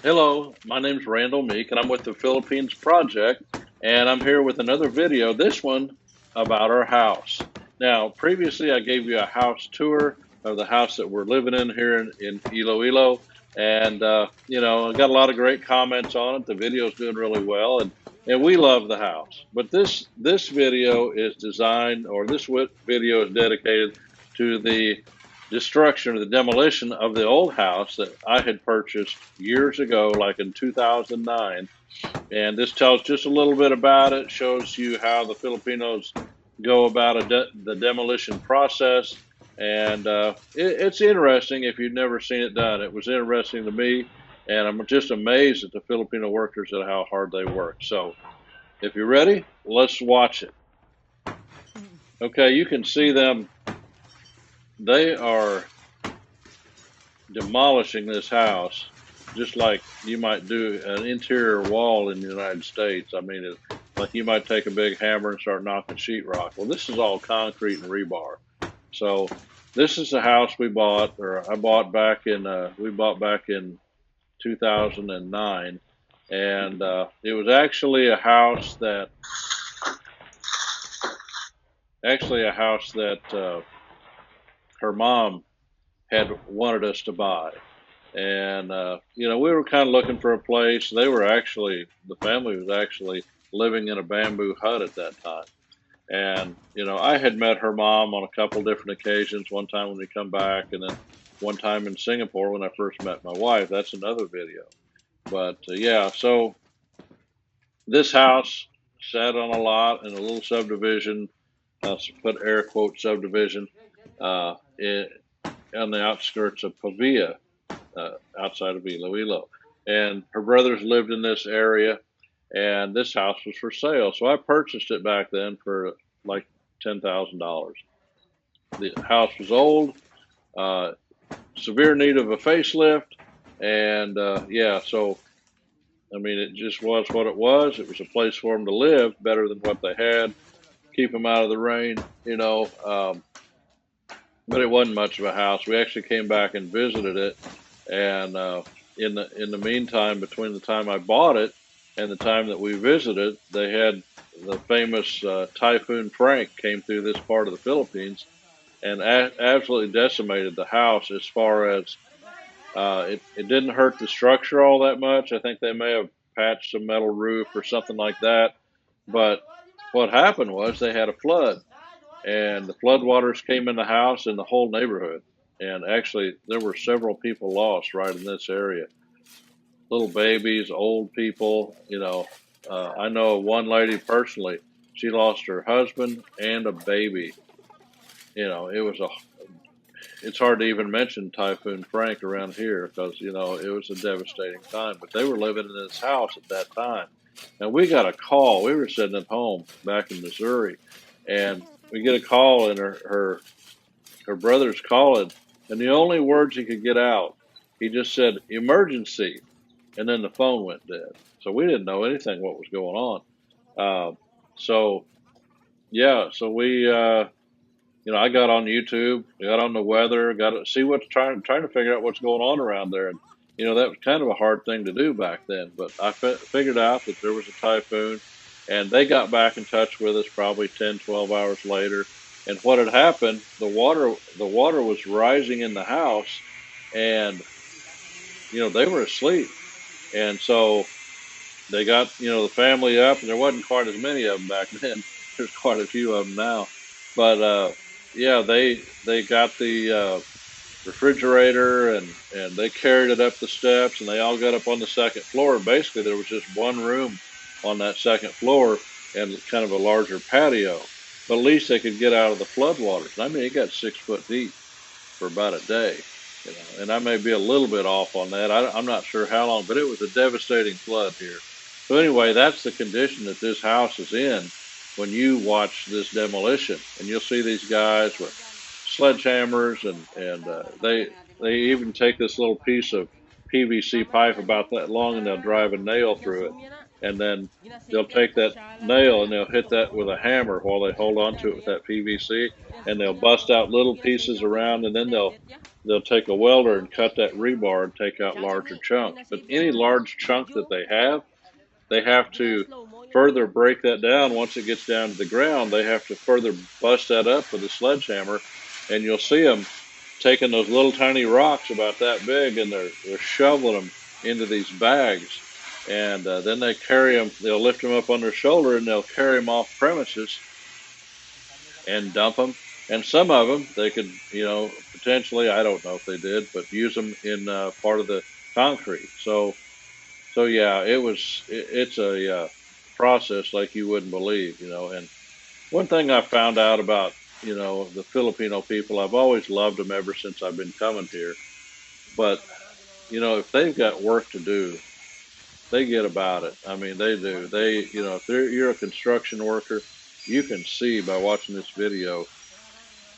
Hello, my name's Randall Meek, and I'm with the Philippines Project, and I'm here with another video, this one about our house. Now, previously I gave you a house tour of the house that we're living in here in Iloilo, and I got a lot of great comments on it. The video's doing really well, and we love the house. But this video is designed, or video is dedicated to the destruction or the demolition of the old house that I had purchased years ago, like in 2009. And this tells just a little bit about it, shows you how the Filipinos go about the demolition process. And it's interesting if you've never seen it done. It was interesting to me, and I'm just amazed at the Filipino workers at how hard they work. So if you're ready, let's watch it. Okay, you can see them. They are demolishing this house just like you might do an interior wall in the United States. I mean, like you might take a big hammer and start knocking sheetrock. Well, this is all concrete and rebar. So this is the house we bought, or I bought back in we bought back in 2009, and it was actually a house that her mom had wanted us to buy. And we were kind of looking for a place. The family was actually living in a bamboo hut at that time. And I had met her mom on a couple different occasions. One time when we come back, and then one time in Singapore when I first met my wife. That's another video. But yeah, so this house sat on a lot in a little subdivision, put air quote subdivision, uh, on the outskirts of Pavia, outside of Iloilo. And her brothers lived in this area, and this house was for sale. So I purchased it back then for like $10,000. The house was old, uh, severe need of a facelift, and yeah, so I mean, it just was what it was. It was a place for them to live, better than what they had. Keep them out of the rain, but it wasn't much of a house. We actually came back and visited it, and in the meantime, between the time I bought it and the time that we visited, they had the famous Typhoon Frank came through this part of the Philippines and absolutely decimated the house. As far as it didn't hurt the structure all that much. I think they may have patched some metal roof or something like that. But what happened was they had a flood, and the floodwaters came in the house and the whole neighborhood. And actually, there were several people lost right in this area. Little babies, old people. I know one lady personally. She lost her husband and a baby. It was a. It's hard to even mention Typhoon Frank around here because it was a devastating time. But they were living in this house at that time, and we got a call. We were sitting at home back in Missouri, and we get a call, and her brother's calling, and the only words he could get out, he just said emergency, and then the phone went dead. So we didn't know anything what was going on. So yeah, so I got on YouTube, got on the weather, got to see what's trying to figure out what's going on around there, and that was kind of a hard thing to do back then. But I figured out that there was a typhoon, and they got back in touch with us probably 10, 12 hours later. And what had happened, the water was rising in the house, and they were asleep, and so they got the family up, and there wasn't quite as many of them back then. There's quite a few of them now, but yeah, they got the refrigerator, and they carried it up the steps, and they all got up on the second floor. And basically, there was just one room on that second floor and kind of a larger patio. But at least they could get out of the floodwaters. I mean, it got 6 foot deep for about a day. And I may be a little bit off on that. I'm not sure how long, but it was a devastating flood here. So anyway, that's the condition that this house is in when you watch this demolition, and you'll see these guys with sledgehammers, and they even take this little piece of PVC pipe about that long, and they'll drive a nail through it, and then they'll take that nail and they'll hit that with a hammer while they hold on to it with that PVC, and they'll bust out little pieces around, and then they'll take a welder and cut that rebar and take out larger chunks. But any large chunk that they have to further break that down. Once it gets down to the ground, they have to further bust that up with a sledgehammer, and you'll see them taking those little tiny rocks about that big, and they're shoveling them into these bags, and then they carry them. They'll lift them up on their shoulder, and they'll carry them off premises and dump them. And some of them they could, potentially, I don't know if they did, but use them in part of the concrete. So yeah, it's a process like you wouldn't believe. And one thing I found out about the Filipino people, I've always loved them ever since I've been coming here. But if they've got work to do, they get about it. I mean, they do. If you're a construction worker, you can see by watching this video,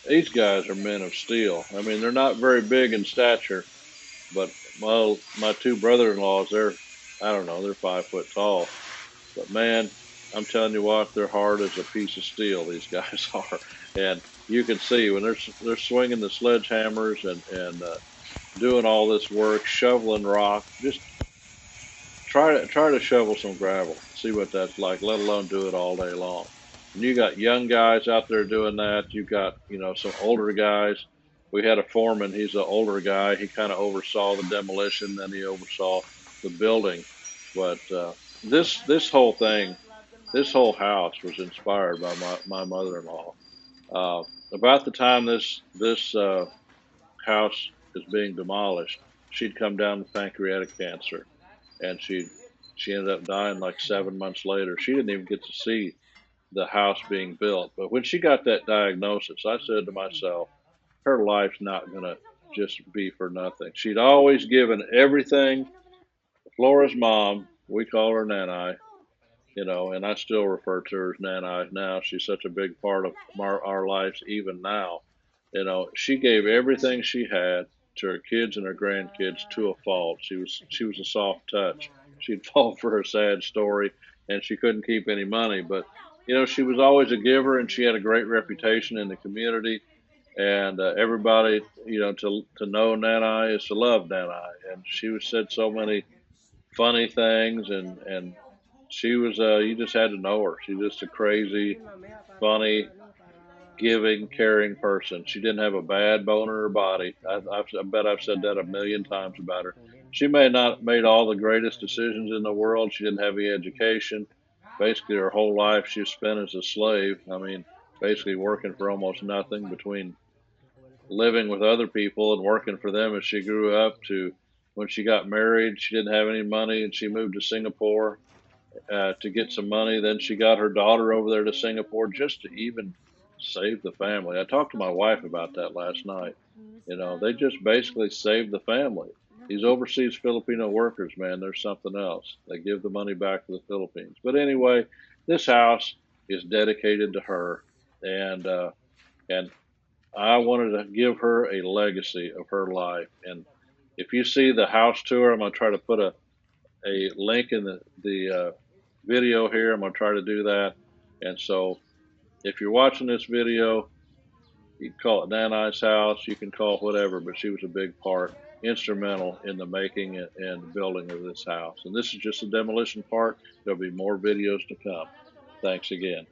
these guys are men of steel. I mean, they're not very big in stature, but my two brother-in-laws, I don't know, they're 5 foot tall. But man, I'm telling you what, they're hard as a piece of steel. These guys are, and you can see when they're swinging the sledgehammers and doing all this work, shoveling rock. Just try to shovel some gravel, see what that's like. Let alone do it all day long. And you got young guys out there doing that. You got some older guys. We had a foreman. He's an older guy. He kind of oversaw the demolition, then he oversaw the building. But this whole thing, this whole house was inspired by my mother-in-law. About the time this house is being demolished, she'd come down with pancreatic cancer, and she ended up dying like 7 months later. She didn't even get to see the house being built. But when she got that diagnosis, I said to myself, her life's not gonna just be for nothing. She'd always given everything. Flora's mom, we call her Nanai, and I still refer to her as Nanai now. She's such a big part of our lives even now. She gave everything she had to her kids and her grandkids to a fault. She was a soft touch. She'd fall for a sad story, and she couldn't keep any money. But she was always a giver, and she had a great reputation in the community. And everybody, to know Nanai is to love Nanai. And she was said so many funny things, and she was you just had to know her. She's just a crazy, funny, giving, caring person. She didn't have a bad bone in her body. I bet I've said that a million times about her. She may not have made all the greatest decisions in the world. She didn't have any education. Basically, her whole life she spent as a slave. I mean, basically working for almost nothing, between living with other people and working for them as she grew up, to when she got married. She didn't have any money, and she moved to Singapore to get some money. Then she got her daughter over there to Singapore just to even save the family. I talked to my wife about that last night. They just basically saved the family. These overseas Filipino workers, man, there's something else. They give the money back to the Philippines. But anyway, this house is dedicated to her, and I wanted to give her a legacy of her life. And if you see the house tour, I'm going to try to put a link in the video here. I'm going to try to do that. And so if you're watching this video, you can call it Nanai's house, you can call it whatever, but she was a big part, instrumental in the making and building of this house. And this is just the demolition part. There'll be more videos to come. Thanks again.